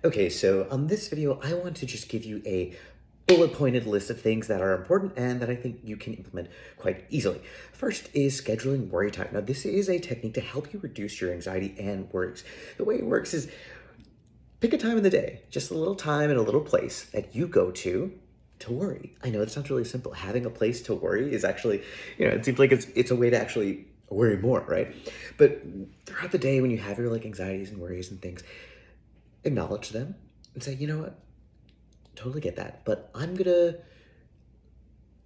Okay, so on this video, I want to just give you a bullet pointed list of things that are important and that I think you can implement quite easily. First is scheduling worry time. Now, this is a technique to help you reduce your anxiety and worries. The way it works is pick a time in the day, just a little time and a little place that you go to worry. I know it sounds really simple. Having a place to worry is actually, it seems like it's a way to actually worry more, right? But throughout the day when you have your anxieties and worries and things, acknowledge them and say, you know what, totally get that, but I'm gonna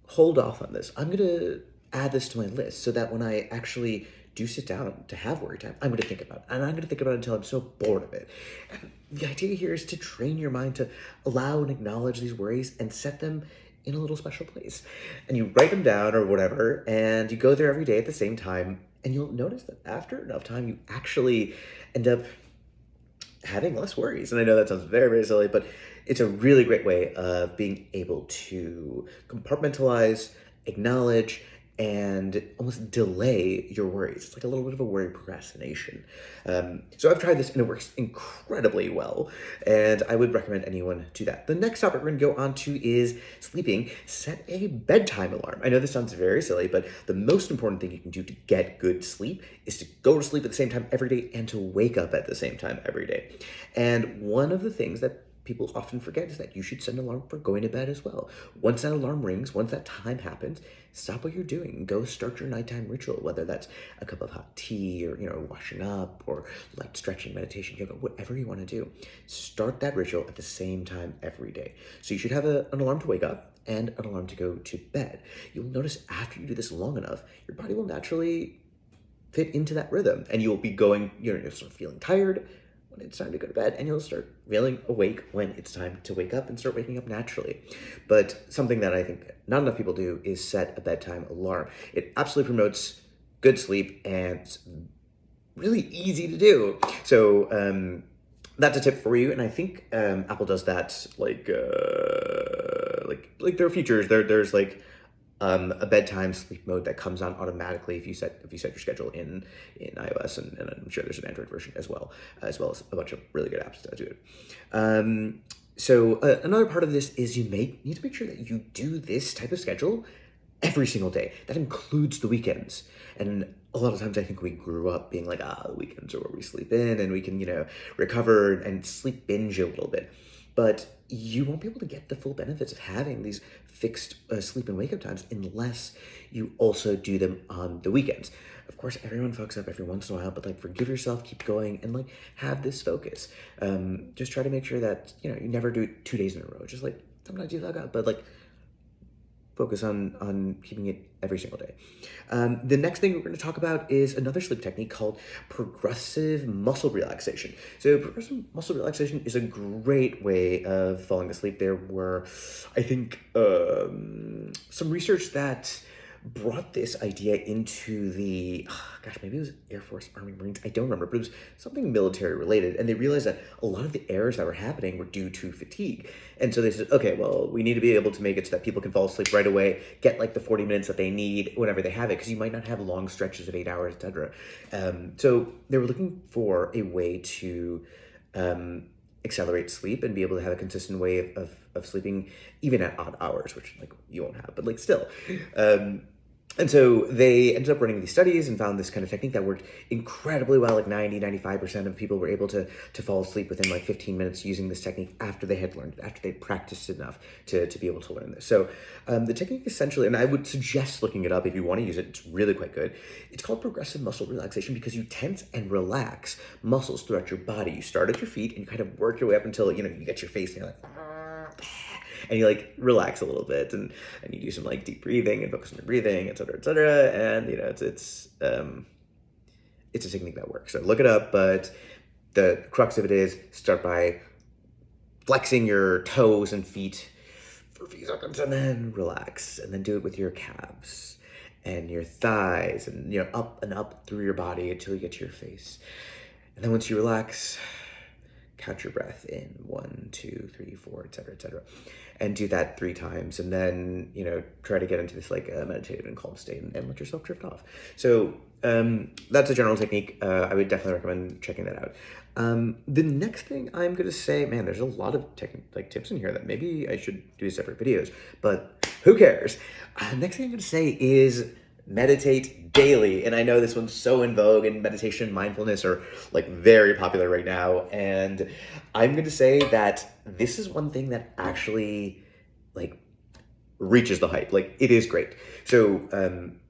hold off on this. I'm gonna add this to my list so that when I actually do sit down to have worry time, I'm gonna think about it. And I'm gonna think about it until I'm so bored of it. And the idea here is to train your mind to allow and acknowledge these worries and set them in a little special place. And you write them down or whatever, and you go there every day at the same time, and you'll notice that after enough time, you actually end up having less worries. And I know that sounds very, very silly, but it's a really great way of being able to compartmentalize, acknowledge, and almost delay your worries. It's like a little bit of a worry procrastination. So I've tried this and it works incredibly well. And I would recommend anyone do that. The next topic we're going to go on to is sleeping. Set a bedtime alarm. I know this sounds very silly, but the most important thing you can do to get good sleep is to go to sleep at the same time every day and to wake up at the same time every day. And one of the things that people often forget is that you should set an alarm for going to bed as well. Once that alarm rings, once that time happens, stop what you're doing. Go start your nighttime ritual, whether that's a cup of hot tea or, washing up or light stretching, meditation, yoga, whatever you want to do. Start that ritual at the same time every day. So you should have an alarm to wake up and an alarm to go to bed. You'll notice after you do this long enough, your body will naturally fit into that rhythm and you'll be going, you'll start feeling tired when it's time to go to bed, and you'll start feeling awake when it's time to wake up and start waking up naturally. But something that I think not enough people do is set a bedtime alarm. It absolutely promotes good sleep and it's really easy to do. So that's a tip for you, and I think Apple does that like there are features. There's a bedtime sleep mode that comes on automatically if you set your schedule in iOS, and I'm sure there's an Android version as well as a bunch of really good apps that do it. So another part of this is you need to make sure that you do this type of schedule every single day. That includes the weekends. And a lot of times I think we grew up being like, the weekends are where we sleep in and we can, recover and sleep binge a little bit. But you won't be able to get the full benefits of having these fixed sleep and wake up times unless you also do them on the weekends. Of course, everyone fucks up every once in a while, but forgive yourself, keep going, and have this focus. Just try to make sure that, you never do it 2 days in a row. Just sometimes you fuck up, but focus on keeping it every single day. The next thing we're going to talk about is another sleep technique called progressive muscle relaxation. So progressive muscle relaxation is a great way of falling asleep. There were, I think, some research that brought this idea into the, maybe it was Air Force, Army, Marines, I don't remember, but it was something military related. And they realized that a lot of the errors that were happening were due to fatigue. And so they said, okay, well, we need to be able to make it so that people can fall asleep right away, get the 40 minutes that they need whenever they have it, because you might not have long stretches of 8 hours, etc. So they were looking for a way to accelerate sleep and be able to have a consistent way of sleeping even at odd hours, which you won't have, but still. And so they ended up running these studies and found this kind of technique that worked incredibly well. 95% of people were able to fall asleep within 15 minutes using this technique after they had learned it, after they practiced enough to be able to learn this. So the technique essentially, and I would suggest looking it up if you want to use it, it's really quite good. It's called progressive muscle relaxation because you tense and relax muscles throughout your body. You start at your feet and you kind of work your way up until, you get your face and you're and you relax a little bit and you do some deep breathing and focus on your breathing, et cetera, and it's a technique that works. So look it up, but the crux of it is start by flexing your toes and feet for a few seconds and then relax, and then do it with your calves and your thighs and up and up through your body until you get to your face. And then once you relax, count your breath in 1, 2, 3, 4, etc., and do that 3 times, and then try to get into this like meditative and calm state, and let yourself drift off. So that's a general technique. I would definitely recommend checking that out. The next thing I'm gonna say, man, there's a lot of tips in here that maybe I should do separate videos, but who cares? Next thing I'm gonna say is meditate daily. And I know this one's so in vogue, and meditation and mindfulness are like very popular right now. And I'm going to say that this is one thing that actually like reaches the hype. Like, it is great. So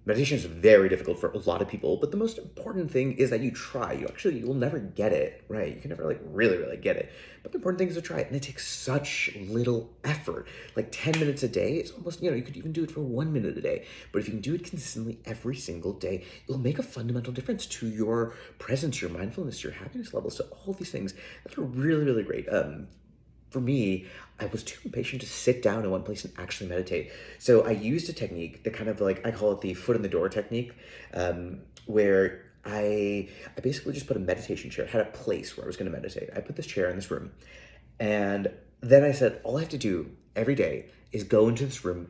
meditation is very difficult for a lot of people, but the most important thing is that you try. You'll never get it, right? You can never like really get it. But the important thing is to try it, and it takes such little effort. Like 10 minutes a day, it's almost, you could even do it for 1 minute a day. But if you can do it consistently every single day, it'll make a fundamental difference to your presence, your mindfulness, your happiness levels, to all these things that are really great. For me, I was too impatient to sit down in one place and actually meditate. So I used a technique that kind of like, I call it the foot in the door technique, where I basically just put a meditation chair. I had a place where I was going to meditate. I put this chair in this room, and then I said, all I have to do every day is go into this room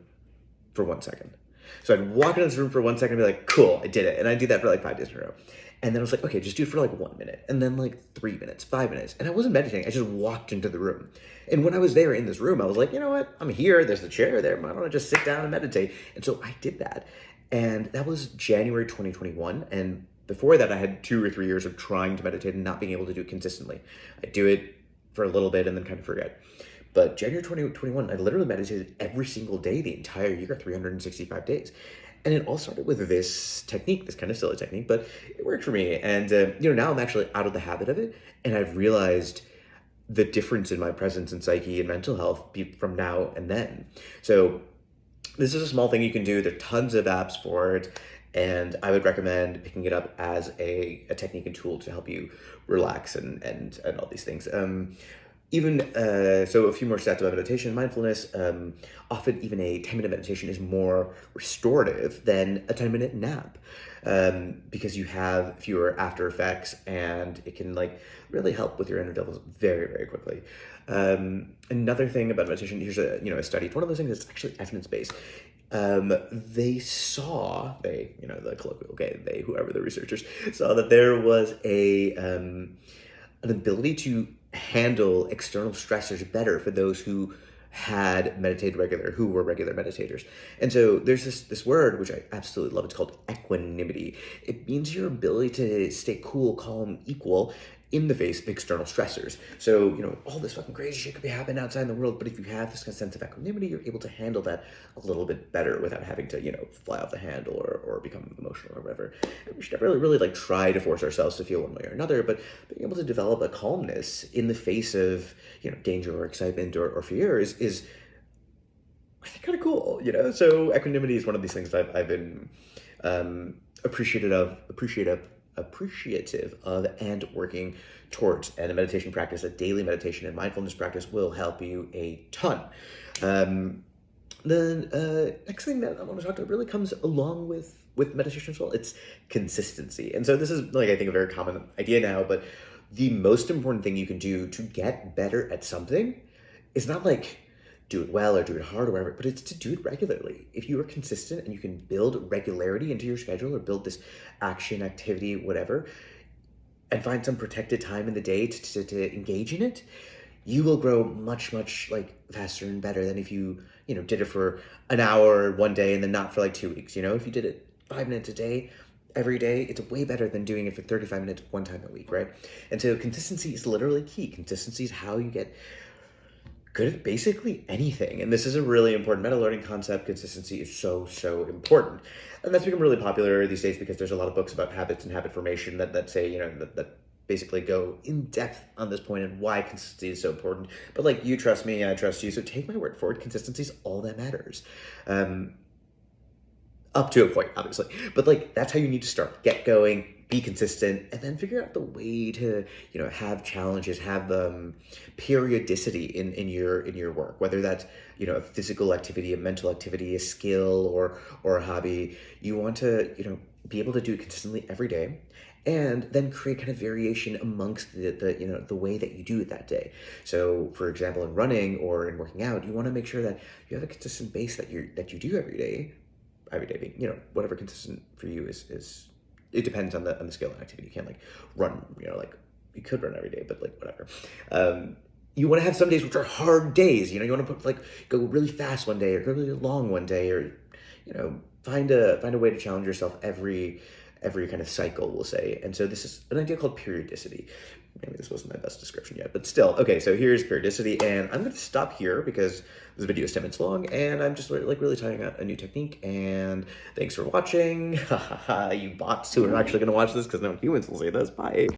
for 1 second. So I'd walk into this room for 1 second and be like, cool, I did it. And I do that for like 5 days in a row. And then I was like, okay, just do it for like 1 minute. And then like 3 minutes, 5 minutes. And I wasn't meditating. I just walked into the room. And when I was there in this room, I was like, you know what? I'm here. There's the chair there. Why don't I just sit down and meditate? And so I did that. And that was January 2021. And before that, I had 2 or 3 years of trying to meditate and not being able to do it consistently. I do it for a little bit and then kind of forget. But January 2021, I literally meditated every single day the entire year, 365 days. And it all started with this technique, this kind of silly technique, but it worked for me. And, now I'm actually out of the habit of it. And I've realized the difference in my presence and psyche and mental health from now and then. So this is a small thing you can do. There are tons of apps for it. And I would recommend picking it up as a technique and tool to help you relax and all these things. So a few more stats about meditation and mindfulness. Often even a 10-minute meditation is more restorative than a 10-minute nap, because you have fewer after effects, and it can like really help with your energy levels very quickly. Another thing about meditation, here's a study. It's one of those things that's actually evidence-based. Whoever the researchers saw that there was an ability to handle external stressors better for those who had meditated who were regular meditators. And so there's this word, which I absolutely love. It's called equanimity. It means your ability to stay cool, calm, equal in the face of external stressors. So, all this fucking crazy shit could be happening outside in the world, but if you have this kind of sense of equanimity, you're able to handle that a little bit better without having to, fly off the handle or become emotional or whatever. And we should never really like try to force ourselves to feel one way or another, but being able to develop a calmness in the face of, danger or excitement or fear is I think kind of cool, So equanimity is one of these things that I've been appreciative of and working towards. And a meditation practice, a daily meditation and mindfulness practice will help you a ton. The next thing that I want to talk about really comes along with meditation as well. It's consistency. And so this is like, I think, a very common idea now, but the most important thing you can do to get better at something is not like do it well or do it hard or whatever, but it's to do it regularly. If you are consistent and you can build regularity into your schedule or build this action, activity, whatever, and find some protected time in the day to engage in it, you will grow much like faster and better than if you did it for an hour one day and then not for like 2 weeks. If you did it 5 minutes a day, every day, it's way better than doing it for 35 minutes one time a week, right? And so consistency is literally key. Consistency is how you get good at basically anything. And this is a really important meta learning concept. Consistency is so important. And that's become really popular these days because there's a lot of books about habits and habit formation that say, that basically go in depth on this point and why consistency is so important. But like, you trust me, I trust you. So take my word for it. Consistency is all that matters. Up to a point, obviously. But like, that's how you need to start. Get going, be consistent, and then figure out the way to, have challenges, have periodicity in your work, whether that's, a physical activity, a mental activity, a skill, or a hobby. You want to, be able to do it consistently every day. and then create kind of variation amongst the way that you do it that day. So for example, in running or in working out, you want to make sure that you have a consistent base that you do every day being, whatever consistent for you is it depends on the skill and activity. You can't like run, like you could run every day, but like whatever. You want to have some days which are hard days. You want to go really fast one day or go really long one day, or find a way to challenge yourself every kind of cycle, we'll say. And so this is an idea called periodicity. Maybe this wasn't my best description yet, but still. Okay, so here's periodicity, and I'm going to stop here because this video is 10 minutes long, and I'm just really trying out a new technique, and thanks for watching. You bots who are actually going to watch this, because no humans will say this. Bye.